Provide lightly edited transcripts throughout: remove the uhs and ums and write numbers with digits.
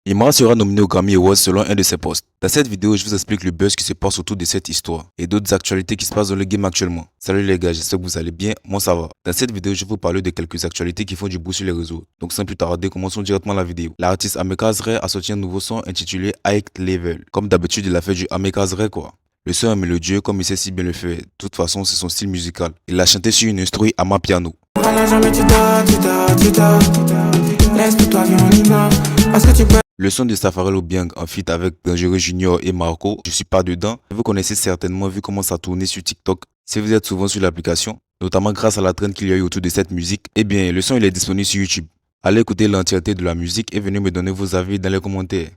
Imra sera nominé aux Grammy Awards selon un de ses posts. Dans cette vidéo, je vous explique le buzz qui se passe autour de cette histoire et d'autres actualités qui se passent dans le game actuellement. Salut les gars, j'espère que vous allez bien, moi ça va. Dans cette vidéo, je vais vous parler de quelques actualités qui font du bruit sur les réseaux. Donc sans plus tarder, commençons directement la vidéo. L'artiste Ameka's Ray a sorti un nouveau son intitulé High Level. Comme d'habitude, il a fait du Ameka's Ray quoi. Le son est mélodieux comme il sait si bien le faire. De toute façon, c'est son style musical. Il l'a chanté sur une instru à ma piano. Le son de Safarel Obiang en feat avec Dangereux Junior et Marco, je suis pas dedans. Vous connaissez certainement vu comment ça tournait sur TikTok. Si vous êtes souvent sur l'application, notamment grâce à la trend qu'il y a eu autour de cette musique, eh bien le son il est disponible sur YouTube. Allez écouter l'entièreté de la musique et venez me donner vos avis dans les commentaires.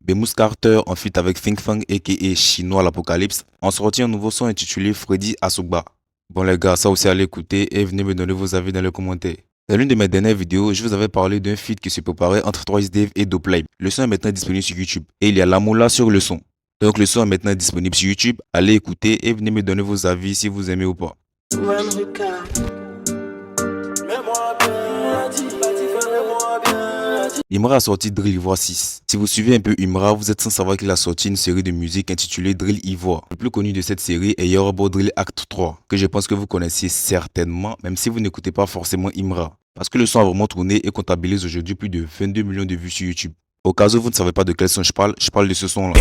Bemous Carter en feat avec Think Fang aka Chinois l'Apocalypse ont sorti un nouveau son intitulé Freddy Asogba. Bon les gars, ça aussi allez écouter et venez me donner vos avis dans les commentaires. Dans l'une de mes dernières vidéos, je vous avais parlé d'un feat qui se préparait entre 3xDave et Doplay. Le son est maintenant disponible sur YouTube et il y a la moula sur le son. Donc le son est maintenant disponible sur YouTube, allez écouter et venez me donner vos avis si vous aimez ou pas. Imra a sorti Drill Ivoire 6. Si vous suivez un peu Imra, vous êtes sans savoir qu'il a sorti une série de musique intitulée Drill Ivoire. Le plus connu de cette série est Yoruba Drill Act 3, que je pense que vous connaissiez certainement, même si vous n'écoutez pas forcément Imra. Parce que le son a vraiment tourné et comptabilise aujourd'hui plus de 22 millions de vues sur YouTube. Au cas où vous ne savez pas de quel son je parle de ce son là.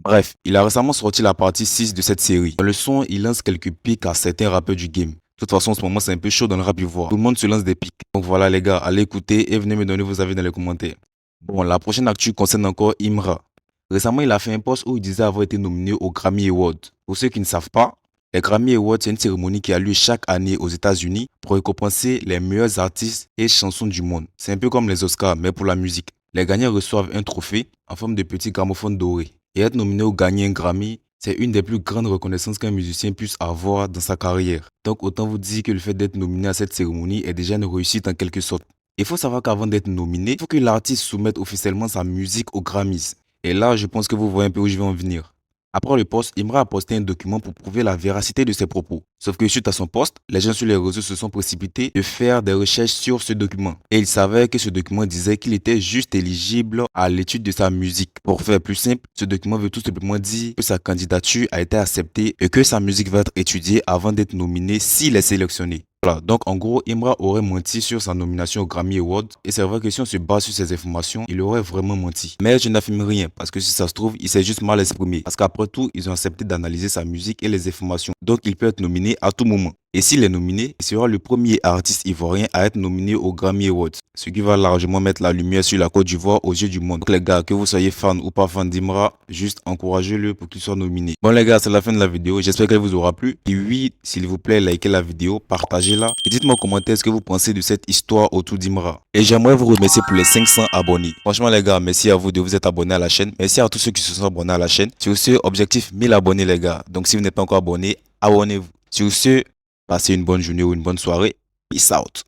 Bref, il a récemment sorti la partie 6 de cette série. Dans le son, il lance quelques pics à certains rappeurs du game. De toute façon, en ce moment, c'est un peu chaud dans le rap ivoire. Tout le monde se lance des pics. Donc voilà les gars, allez écouter et venez me donner vos avis dans les commentaires. Bon, la prochaine actu concerne encore Imra. Récemment, il a fait un post où il disait avoir été nominé aux Grammy Awards. Pour ceux qui ne savent pas, les Grammy Awards, c'est une cérémonie qui a lieu chaque année aux États-Unis pour récompenser les meilleurs artistes et chansons du monde. C'est un peu comme les Oscars, mais pour la musique. Les gagnants reçoivent un trophée en forme de petit gramophone doré. Et être nominé au gagner un Grammy, c'est une des plus grandes reconnaissances qu'un musicien puisse avoir dans sa carrière. Donc autant vous dire que le fait d'être nominé à cette cérémonie est déjà une réussite en quelque sorte. Il faut savoir qu'avant d'être nominé, il faut que l'artiste soumette officiellement sa musique aux Grammys. Et là, je pense que vous voyez un peu où je vais en venir. Après le post, Imra a posté un document pour prouver la véracité de ses propos. Sauf que suite à son post, les gens sur les réseaux se sont précipités de faire des recherches sur ce document. Et ils savaient que ce document disait qu'il était juste éligible à l'étude de sa musique. Pour faire plus simple, ce document veut tout simplement dire que sa candidature a été acceptée et que sa musique va être étudiée avant d'être nominée s'il est sélectionné. Voilà, donc en gros, Imra aurait menti sur sa nomination au Grammy Awards et c'est vrai que si on se base sur ces informations, il aurait vraiment menti. Mais je n'affirme rien parce que si ça se trouve, il s'est juste mal exprimé. Parce qu'après tout, ils ont accepté d'analyser sa musique et les informations. Donc il peut être nominé à tout moment. Et s'il est nominé, il sera le premier artiste ivoirien à être nominé au Grammy Awards. Ce qui va largement mettre la lumière sur la Côte d'Ivoire aux yeux du monde. Donc les gars, que vous soyez fan ou pas fan d'Imra, juste encouragez-le pour qu'il soit nominé. Bon les gars, c'est la fin de la vidéo. J'espère qu'elle vous aura plu. Et oui, s'il vous plaît, likez la vidéo, partagez-la. Et dites-moi en commentaire ce que vous pensez de cette histoire autour d'Imra. Et j'aimerais vous remercier pour les 500 abonnés. Franchement les gars, merci à vous de vous être abonnés à la chaîne. Merci à tous ceux qui se sont abonnés à la chaîne. Sur ce, objectif 1000 abonnés les gars. Donc si vous n'êtes pas encore abonné, abonnez-vous. Sur ce, passez une bonne journée ou une bonne soirée. Peace out.